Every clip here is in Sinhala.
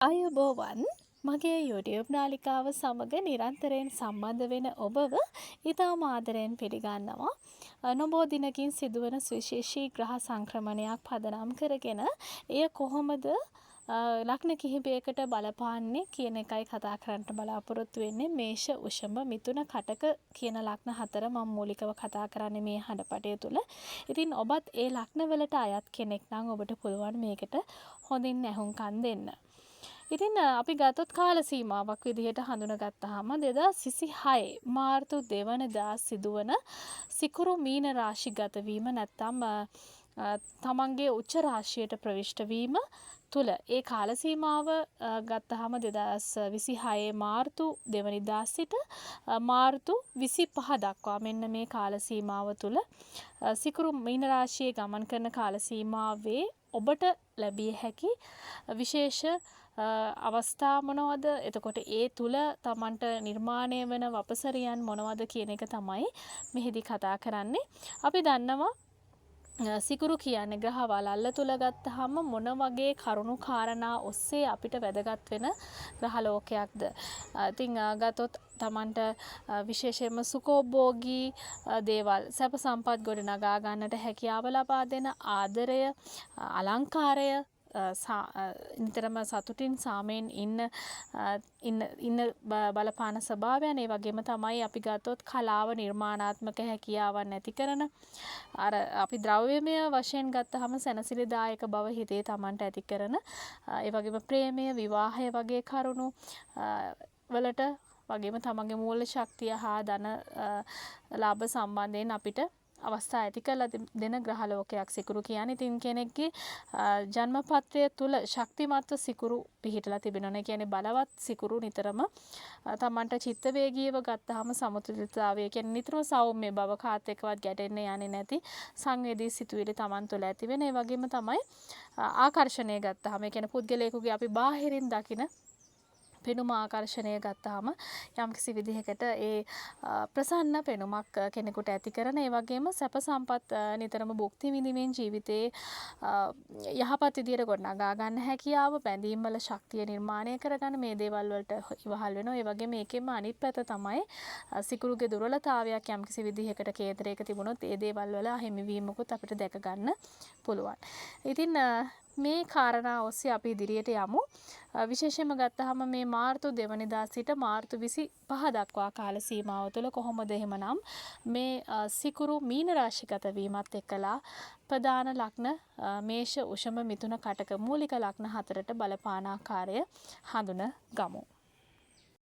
අයබෝවන් මගේ YouTube නාලිකාව සමග නිරන්තරයෙන් සම්බන්ධ වෙන ඔබව ඉතාම ආදරයෙන් පිළිගන්නවා. නොබෝ දිනකින් සිදුවන සුවිශේෂී ග්‍රහ සංක්‍රමණයක් පදනම් කරගෙන එය කොහොමද ලග්න කිහිපයකට බලපාන්නේ කියන එකයි කතා කරන්න බලාපොරොත්තු වෙන්නේ. මේෂ, වෘෂභ, මිථුන, කටක කියන ලග්න හතර මම මූලිකව කතා කරන්නේ මේ හඬපටය තුල. ඉතින් ඔබත් ඒ ලග්න වලට අයත් කෙනෙක් නම් ඔබට පුළුවන් මේකට හොඳින් ඇහුම්කන් දෙන්න. ඉතින් අපි ගතොත් කාල සීමාවක් විදිහට හඳුනගත්තාම 2026 මාර්තු 2 වෙනිදා සිදුවන සිකුරු මීන රාශිගත වීම නැත්නම් තමන්ගේ උච්ච රාශියට ප්‍රවිෂ්ඨ වීම තුල ඒ කාල සීමාව ගත්තාම 2026 මාර්තු 2 වෙනිදා සිට මාර්තු 25 දක්වා මෙන්න මේ කාල සීමාව තුල සිකුරු මීන රාශියේ ගමන් කරන කාල සීමාවේ ඔබට ලැබිය හැකි විශේෂ අවස්ථා මොනවද? එතකොට ඒ තුල තමන්ට නිර්මාණය වෙන වපසරියන් මොනවද කියන එක තමයි මෙහිදී කතා කරන්නේ. අපි දන්නවා සිකුරු කියන්නේ ග්‍රහ වලල්ල තුල ගත්තාම මොන වගේ කරුණු කාරණා ඔස්සේ අපිට වැදගත් වෙන ග්‍රහ ලෝකයක්ද? ඉතින් ගතොත් තමන්ට විශේෂයෙන්ම සුඛෝභෝගී දේවල් සැප සම්පත් ගොඩ නගා ගන්නට හැකියාව ලබා දෙන ආදරය, අලංකාරය නිතරම සතුටින් සාමයෙන් ඉන්න බලපාන ස්වභාවයන්. ඒ වගේම තමයි අපි ගත්තොත් කලාව, නිර්මාණාත්මක හැකියාවන් ඇති කරන අර අපි ද්‍රව්‍යමය වශයෙන් ගත්තහම සැනසිලිදායක බව හිතේ Tamanට ඇති කරන ඒ වගේම ප්‍රේමය, විවාහය වගේ කරුණු වලට වගේම තමන්ගේ මූල ශක්තිය හා ධන ලාභ සම්බන්ධයෙන් අපිට අවස්ථා ඇති කරලා දෙන ග්‍රහ ලෝකයක් සිකුරු කියන්නේ. ඉතින් කෙනෙක්ගේ ජන්මපත්‍රය තුල ශක්තිමත්ව සිකුරු පිහිටලා තිබෙනවා. ඒ කියන්නේ බලවත් සිකුරු නිතරම තමන්ට චිත්ත වේගීව ගත්තාම සමතුලිතතාවය කියන්නේ නිතරම සෞම්‍ය බව, කාත් එක්කවත් ගැටෙන්න යන්නේ නැති සංවේදී සිතුවිලි තමන් තුළ ඇති වෙන. ඒ වගේම තමයි ආකර්ෂණය ගත්තාම ඒ කියන්නේ පුද්ගලයෙකුගේ අපි බාහිරින් දකින පෙනුම ආකර්ෂණය ගත්තාම යම්කිසි විදිහකට ඒ ප්‍රසන්න පෙනුමක් කෙනෙකුට ඇති කරන. ඒ වගේම සැප සම්පත් නිතරම භුක්ති විඳින්මින් ජීවිතේ යහපත් විදියට ගොඩනගා ගන්න හැකියාව, බැඳීම් වල ශක්තිය නිර්මාණය කරගන්න මේ දේවල් වලට ඉවහල් වෙනවා. ඒ වගේම මේකෙම අනිත් පැත්ත තමයි සිකුරුගේ දුර්වලතාවයක් යම්කිසි විදිහකට කේන්දරයක තිබුණොත් ඒ දේවල් වල අහිමි වීමකුත් අපිට දැක ගන්න පුළුවන්. ඉතින් මේ කාරණා ඔස්සේ අපි ඉදිරියට යමු. විශේෂයෙන්ම ගත්තාම මේ මාර්තු 2 වෙනිදා සිට මාර්තු 25 දක්වා කාල සීමාව තුළ කොහොමද එහෙමනම් මේ සිකුරු මීන රාශිගත වීමත් එක්කලා ප්‍රධාන ලග්න මේෂ, වෘෂභ, මිථුන, කටක මූලික ලග්න හතරට බලපාන ආකාරය හඳුන ගමු.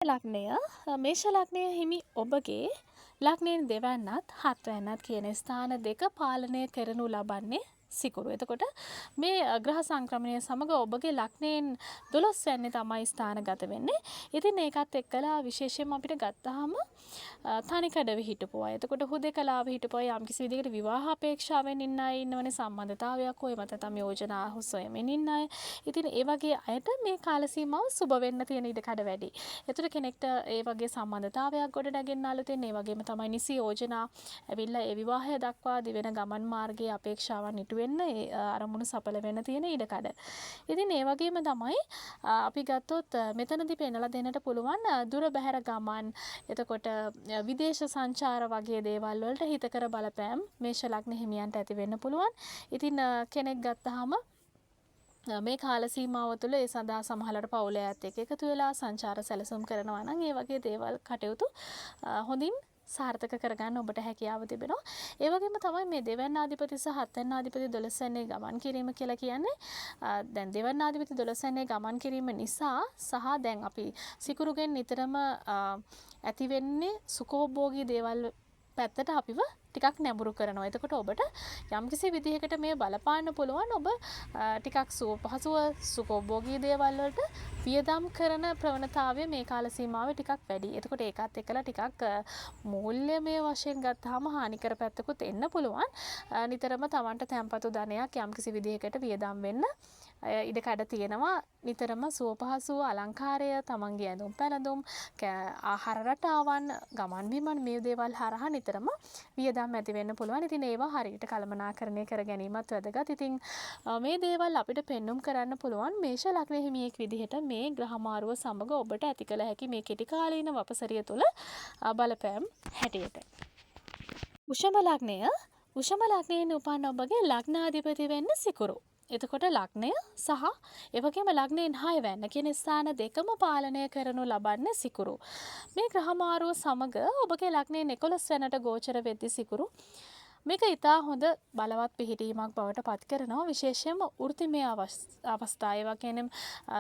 ලග්නය මේෂ ලග්නය හිමි ඔබගේ ලග්නයෙන් දෙවැන්නත් හත්වැන්නත් කියන ස්ථාන දෙක පාලනය කරනු ලබන්නේ සිකුරු. එතකොට මේ ග්‍රහ සංක්‍රමණය සමග ඔබගේ ලග්නයෙන් 12 වෙනි තමයි ස්ථානගත වෙන්නේ. ඉතින් ඒකත් එක්කලා විශේෂයෙන්ම අපිට ගත්තාම තනිකඩව හිටපු අය. එතකොට හුදේකලාව හිටපු අය යම්කිසි විදිහකට විවාහ අපේක්ෂාවෙන් ඉන්න අය ඉන්නවනේ, සම්බන්ධතාවයක් ඔය මත තමයි යෝජනා හොයමින් ඉන්න අය. ඉතින් ඒ වගේ අයට මේ කාල සීමාව සුබ වෙන්න තියෙන ඉඩකඩ වැඩි. ඒතර කෙනෙක්ට ඒ වගේ සම්බන්ධතාවයක් ගොඩ නැගෙන්න අලුතෙන් ඒ වගේම තමයි නිසි යෝජනා ඇවිල්ලා ඒ විවාහය දක්වා දිවෙන ගමන් මාර්ගයේ අපේක්ෂාවන් ඉටු වෙන්න ඒ අරමුණු සඵල වෙන්න තියෙන ඉඩකඩ. ඉතින් ඒ වගේම තමයි අපි ගත්තොත් මෙතනදී පෙන්නලා දෙන්නට පුළුවන් දුර බැහැර ගමන්, එතකොට විදේශ සංචාර වගේ දේවල් වලට හිතකර බලපෑම් මේෂ ලග්න හිමියන්ට ඇති වෙන්න පුළුවන්. ඉතින් කෙනෙක් ගත්තාම මේ කාල සීමාව තුළ ඒ සඳහා සමහරවල් පවුලේ අයත් එක්ක එකතු වෙලා සංචාර සැලසුම් කරනවා නම් ඒ වගේ දේවල් කටයුතු හොඳින් සාර්ථක කරගන්න ඔබට හැකියාව තිබෙනවා. ඒ වගේම තමයි මේ දෙවැන්නාධිපති සහ හත්වැන්නාධිපති 12 වෙනි ගමන් කිරීම කියලා කියන්නේ. දැන් දෙවැන්නාධිපති 12 වෙනි ගමන් කිරීම නිසා සහ දැන් අපි සිකුරුගෙන් නිතරම ඇති වෙන්නේ සුඛෝභෝගී දේවල් පැත්තට අපිව ටිකක් නැඹුරු කරනවා. එතකොට ඔබට යම්කිසි විදිහකට මේ බලපාන්න පුළුවන් ඔබ ටිකක් සුවපහසුව සුඛෝභෝගී දේවල් වලට වියදම් කරන ප්‍රවණතාවය මේ කාල සීමාවේ ටිකක් වැඩි. එතකොට ඒකත් එක්කලා ටිකක් මූල්‍යමය වශයෙන් ගත්තාම හානිකර පැත්තකුත් එන්න පුළුවන්. නිතරම Tamanට තැන්පතු ධනයක් යම්කිසි විදිහකට වියදම් වෙන්න ඉඩකඩ තියෙනවා. නිතරම සුවපහසු අලංකාරය, තමන්ගේ ඇඳුම් පැළඳුම්, ආහාර රටාවන්, ගමන් බිමන් මේ දේවල් හරහා නිතරම වියදම් ඇති වෙන්න පුළුවන්. ඉතින් ඒවා හරියට කළමනාකරණය කර ගැනීමත් වැදගත්. ඉතින් මේ දේවල් අපිට පෙන්눔 කරන්න පුළුවන් මේෂ ලග්න හිමියෙක් විදිහට මේ ග්‍රහමාරුව සමග ඔබට ඇති කළ හැකි මේ කෙටි කාලීන වපසරිය තුළ බලපෑම් හැටියට. වෘෂභ ලග්නය, වෘෂභ ලග්නයෙන් උපන් ඔබගේ ලග්නාධිපති වෙන්න සිකුරු. එතකොට ලග්නය සහ එවැගේම ලග්නයෙන් 6 වැන්න කියන ස්ථාන දෙකම පාලනය කරනු ලබන්නේ සිකුරු. මේ ග්‍රහමාරුව සමග ඔබගේ ලග්නයෙන් 11 වෙනිට ගෝචර වෙද්දී සිකුරු මේක ඉතා හොඳ බලවත් පිහිටීමක් බවට පත් කරනවා. විශේෂයෙන්ම වෘත්තිමය අවස්ථා ඒ වගේම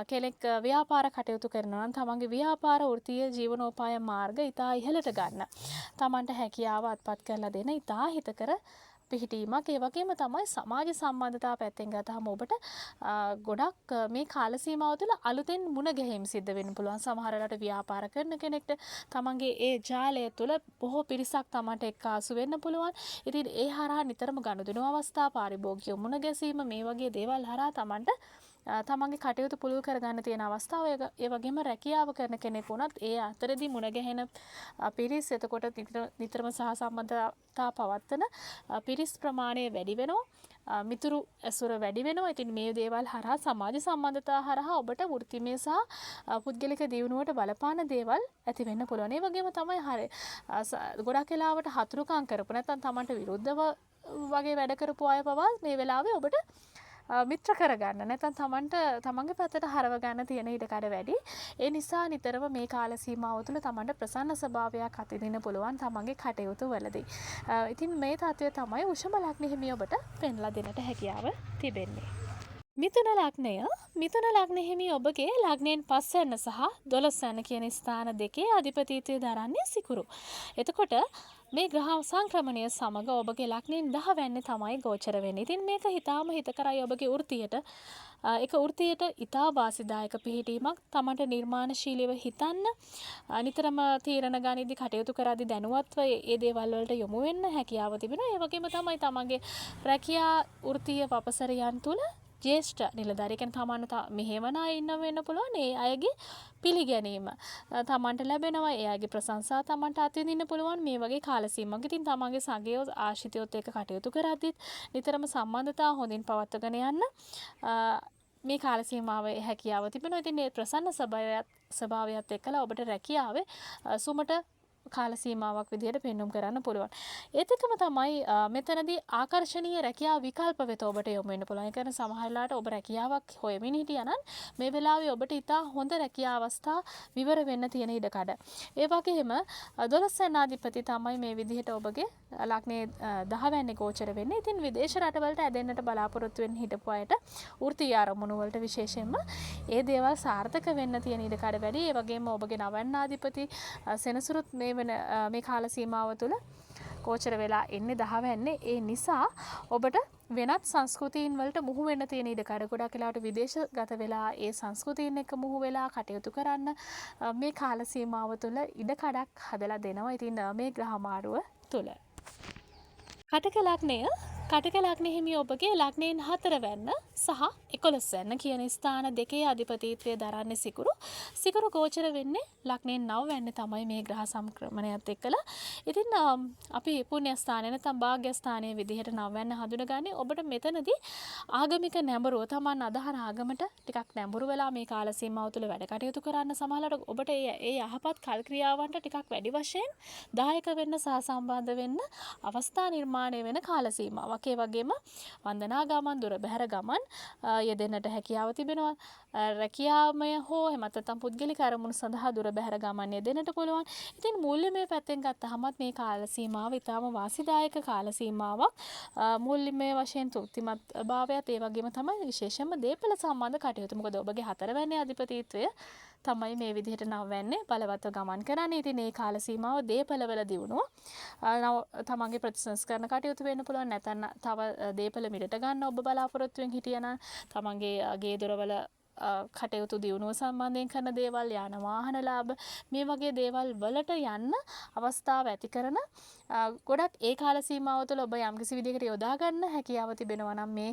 කෙනෙක් ව්‍යාපාර කටයුතු කරනවා නම් තමන්ගේ ව්‍යාපාර වෘත්තීය ජීවනෝපාය මාර්ග ඉතා ඉහළට ගන්න. තමන්ට හැකියාව අත්පත් කරලා දෙන ඉතා හිතකර පිහිටීමක්. ඒ වගේම තමයි සමාජ සම්බන්ධතා පැත්තෙන් ගත්තහම ඔබට ගොඩක් මේ කාල සීමාව තුළ අලුතෙන් මුණ ගැහිම් සිද්ධ වෙන්න පුළුවන්. සමහර වෙලාවට ව්‍යාපාර කරන කෙනෙක්ට තමන්ගේ ඒ ජාලය තුළ බොහෝ පිරිසක් තමන්ට එක්කාසු වෙන්න පුළුවන්. ඉතින් ඒ හරහා නිතරම ගනුදෙනු අවස්ථා, පාරිභෝගික මුණ ගැසීම මේ වගේ දේවල් හරහා තමන්ට තමන්ගේ කටයුතු පුළුල් කරගන්න තියෙන අවස්ථාව. ඒ වගේම රැකියාව කරන කෙනෙක් වුණත් ඒ අතරදී මුණ ගැහෙන පිරිස් එතකොට නිතරම සහ සම්බන්ධතා පවත්වන පිරිස් ප්‍රමාණය වැඩි වෙනවා. මිතුරු ඇසුර වැඩි වෙනවා. ඉතින් මේ දේවල් හරහා සමාජ සම්බන්ධතා හරහා ඔබට වෘත්තිමය සහ පුද්ගලික දියුණුවට බලපාන දේවල් ඇති වෙන්න පුළුවන්. ඒ වගේම තමයි ගොඩක් වෙලාවට හතුරුකම් කරපු නැත්නම් තමන්ට විරුද්ධව වගේ වැඩ කරපු අය පවා මේ වෙලාවේ ඔබට මිත්‍ර කරගන්න නැත්නම් තමන්ගේ පැත්තට හරව ගන්න තියෙන ඉඩකඩ වැඩි. ඒ නිසා නිතරම මේ කාල සීමාව තුළ තමන්ට ප්‍රසන්න ස්වභාවයක් අත්විඳින්න පුළුවන් තමන්ගේ කටයුතු වලදී. ඉතින් මේ තත්ත්වය තමයි වෘෂභ ලග්න හිමි ඔබට පෙන්ලා දෙන්නට හැකියාව තිබෙන්නේ. මිථුන ලග්නය, මිථුන ලග්න හිමි ඔබගේ ලග්නයෙන් 5 වෙනි සහ 12 වෙනි කියන ස්ථාන දෙකේ අධිපතිත්වය දරන්නේ සිකුරු. එතකොට මේ ග්‍රහ සංක්‍රමණය සමග ඔබගේ ලග්නයෙන් 10 වෙනි තමයි ගෝචර වෙන්නේ. ඉතින් මේක හිතාම හිතකරයි ඔබගේ වෘත්තියට ඒක වෘත්තියට ඉතා වාසිදායක පිහිටීමක්. තමන්ට නිර්මාණශීලීව හිතන්න, නිතරම තීරණ ගනිද්දී කටයුතු කරද්දී දැනුවත්ව ඒ දේවල් වලට යොමු වෙන්න හැකියාව තිබෙනවා. ඒ වගේම තමයි තමන්ගේ රැකියා වෘත්තීය වපසරියන් තුළ ජේෂ්ඨ නිලධාරී කෙනෙක් තමන්ට මෙහෙවන අය ඉන්න වෙන්න පුළුවන්. ඒ අයගේ පිළිගැනීම තමන්ට ලැබෙනවා. ඒ අයගේ ප්‍රශංසා තමන්ට අත්විඳින්න පුළුවන් මේ වගේ කාල සීමාවක. ඉතින් තමන්ගේ සගයෝ ආශ්‍රිතයොත් එක්ක කටයුතු කරද්දිත් නිතරම සම්බන්ධතාව හොඳින් පවත්වාගෙන යන්න මේ කාල සීමාවේ හැකියාව තිබෙනවා. ඉතින් මේ ප්‍රසන්න ස්වභාවයත් එක්කලා ඔබට රැකියාවේ සුමට කාල සීමාවක් විදිහට පෙන්눔 කරන්න පුළුවන්. ඒත් එක්කම තමයි මෙතනදී ආකර්ශනීය රැකියාව විකල්ප වෙත ඔබට යොමු වෙන්න පුළුවන්. ඒ කියන්නේ සමහර වෙලාවට ඔබ රැකියාවක් හොයමින් හිටියා නම් මේ වෙලාවේ ඔබට ඉතා හොඳ රැකියා අවස්ථා විවර වෙන්න තියෙන ඉඩකඩ. ඒ වගේම 12 වෙනි අධිපති තමයි මේ විදිහට ඔබගේ ලග්නයේ 10 වෙනි ගෝචර වෙන්නේ. ඉතින් විදේශ රටවලට ඇදෙන්නට බලාපොරොත්තු වෙන්න හිටපු අයට වෘත්තීය අරමුණු වලට විශේෂයෙන්ම ඒ දේවල් සාර්ථක වෙන්න තියෙන ඉඩකඩ වැඩි. ඒ වගේම ඔබගේ 9 වෙනි අධිපති සෙනසුරුත් මේ කාල සීමාව තුළ ගෝචර වෙලා එන්නේ 10 වෙන්නේ. ඒ නිසා ඔබට වෙනත් සංස්කෘතීන් වලට මුහු වෙන්න තියෙන ඉඩකඩ ගොඩක් වෙලාවට විදේශගත වෙලා ඒ සංස්කෘතීන් එක්ක මුහු වෙලා කටයුතු කරන්න මේ කාල සීමාව තුළ ඉඩකඩක් හදලා දෙනවා. ඉතින් මේ ග්‍රහමාරුව තුළ කටක ලග්නය, කටක ලග්න හිමි ඔබගේ ලග්නයෙන් 4 වෙනි සහ 11 වෙනි කියන ස්ථාන දෙකේ අධිපතිත්වය දරන්නේ සිකුරු. සිකුරු ගෝචර වෙන්නේ ලග්නයෙන් 9 වෙනි තමයි මේ ග්‍රහ සංක්‍රමණයත් එක්කලා. ඉතින් අපි පුණ්‍ය ස්ථානය නැත්නම් භාග්‍ය ස්ථානයේ විදිහට 9 වෙනි හඳුනගන්නේ. ඔබට මෙතනදී ආගමික නැඹුරුව තමන් අදහන ආගමට ටිකක් නැඹුරු වෙලා මේ කාල සීමාව තුළ වැඩ කටයුතු කරන්න සමහරවිට ඔබට ඒ යහපත් කල් ක්‍රියාවන්ට ටිකක් වැඩි වශයෙන් දායක වෙන්න සහ සම්බන්ධ වෙන්න අවස්ථා නිර්මාණය වෙන කාල සීමාවක්. ඒ වගේම වන්දනා ගමන්, දුර බැහැර ගමන් යෙදෙන්නට හැකියාව තිබෙනවා. රැකියාමය හෝ එහෙම නැත්නම් පුද්ගලික අරමුණු සඳහා දුර බැහැර ගමන් යෙදෙන්නට පුළුවන්. ඉතින් මූල්‍යමය පැත්තෙන් ගත්තහමත් මේ කාල සීමාව ඉතාම වාසිදායක කාල සීමාවක්. මූල්‍යමය වශයෙන් තෘප්තිමත් භාවයත් ඒ වගේම තමයි විශේෂයෙන්ම දේපල සම්බන්ධ කටයුතු. මොකද ඔබගේ 4 වෙනි අධිපතිත්වය තමයි මේ විදිහට 9 වෙන්නේ බලවත්ව ගමන් කරන්නේ. ඉතින් මේ කාල සීමාව දේපලවල දියුණුව තමන්ගේ ප්‍රතිසංස්කරණ කටයුතු වෙන්න පුළුවන්. නැත්නම් තව දේපල මිලට ගන්න ඔබ බලාපොරොත්තු වෙන් හිටියනම් තමන්ගේ ගේ දොරවල කටයුතු දියුණුව සම්බන්ධයෙන් කරන දේවල්, යාන වාහන ලාභ, මේ වගේ දේවල් වලට යන්න අවස්ථාව ඇති කරන ගොඩක් ඒ කාල සීමාව තුළ ඔබ යම්කිසි විදිහකට යොදා ගන්න හැකියාව තිබෙනවා නම් මේ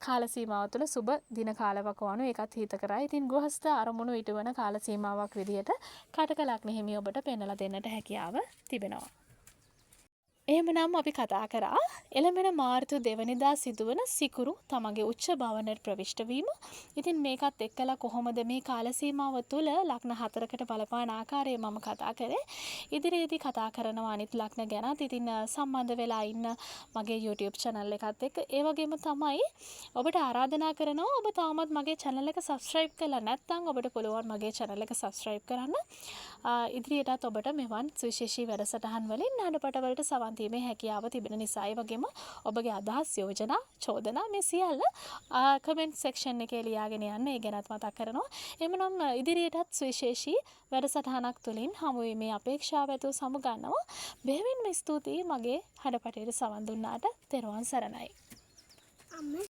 කාල සීමාව තුළ සුබ දින කාලවකවානු ඒකත් හිතකරයි. ඉතින් ගෘහස්ත අරමුණු ඉටුවන කාල සීමාවක් විදිහට කටක ලග්න හිමි ඔබට පෙන්වලා දෙන්නට හැකියාව තිබෙනවා. එහෙමනම් අපි කතා කරා එළඹෙන මාර්තු 2 වෙනිදා සිදුවන සිකුරු තමගේ උච්ච භවනට ප්‍රවිෂ්ඨ වීම. ඉතින් මේකත් එක්කලා කොහොමද මේ කාල සීමාව තුළ ලග්න 4කට බලපාන ආකාරය මම කතා කරේ. ඉදිරියේදී කතා කරනවා අනිත් ලග්න ගැනත්. ඉතින් සම්බන්ධ වෙලා ඉන්න මගේ YouTube channel එකත් එක්ක. ඒ වගේම තමයි ඔබට ආරාධනා කරනවා ඔබ තාමත් මගේ channel එක subscribe කරලා නැත්නම් ඔබට පුළුවන් මගේ channel එක subscribe කරන්න. ඉදිරියටත් ඔබට මෙවන් සුවිශේෂී වැඩසටහන් වලින් නඩපට වලට සවන් දීමේ හැකියාව තිබෙන නිසා ඒ වගේම ඔබගේ අදහස් යෝජනා චෝදනා මේ සියල්ල කමෙන්ට් සෙක්ෂන් එකේ ලියාගෙන යන්න ඒ ගැනත් මතක් කරනවා. එමනම් ඉදිරියටත් සුවිශේෂී වැඩසටහනක් තුලින් හමු වීමේ අපේක්ෂාව ඇතුව සමුගන්නවා. බෙහෙවින්ම ස්තුතියි මගේ හඩපටේට සවන් දුන්නාට. තෙරුවන් සරණයි.